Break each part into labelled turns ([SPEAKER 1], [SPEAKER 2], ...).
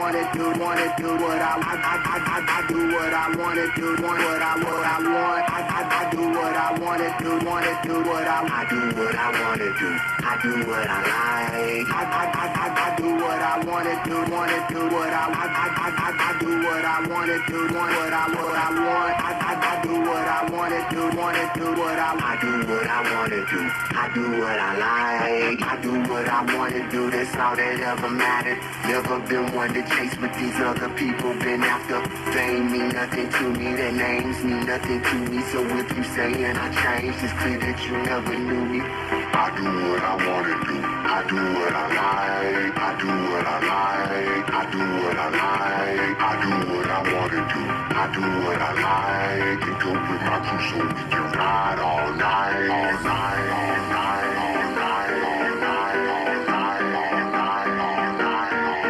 [SPEAKER 1] wanna do what I do what I wanna do what I want. I do what I wanna do what I do what I wanna do. I do what I like. I do what I wanna do what I do what I wanna do what I want. I do what I wanna do what I do what I wanna do. I do what I like. I do what I wanna do. That's all that ever mattered. Never been one to chase with these other people. Been after fame mean nothing to me. Their names mean nothing to me. So if you saying I changed, it's clear that you never knew me. I do what I wanna do. I do what I like. I do what I like. I do what I like. I do what I wanna do. I do what I like. And go with my crew so we can ride all night, all night, all night, all night, all night, all night, all night, all night, all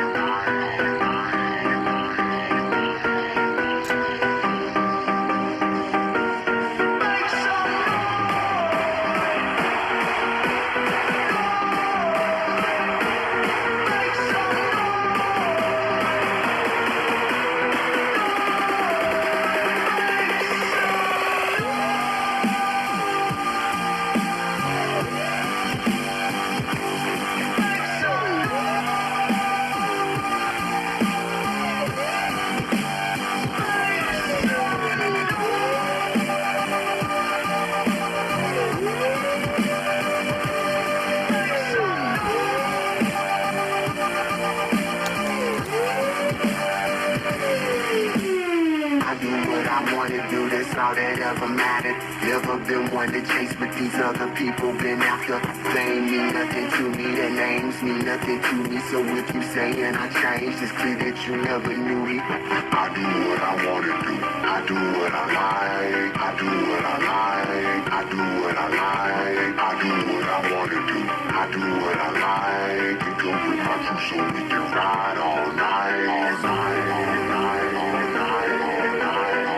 [SPEAKER 1] all that ever mattered. Never been one to chase with these other people. Been after fame mean nothing to me. Their names mean nothing to me. So if you saying I changed, it's clear that you never knew me. I do what I wanna do. I do what I like. I do what I like. I do what I like. I do what I wanna do. I do what I like. And go with my crew so we can ride all night, all night, all night, all night, all night, all night.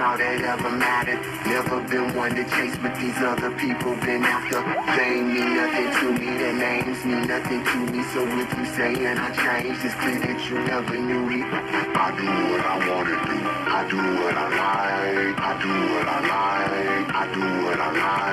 [SPEAKER 1] All that ever mattered. Never been one to chase with these other people. Been after fame mean nothing to me. Their names mean nothing to me. So if you saying I changed, it's clear that you never knew me. I do what I wanna do. I do what I like. I do what I like. I do what I like.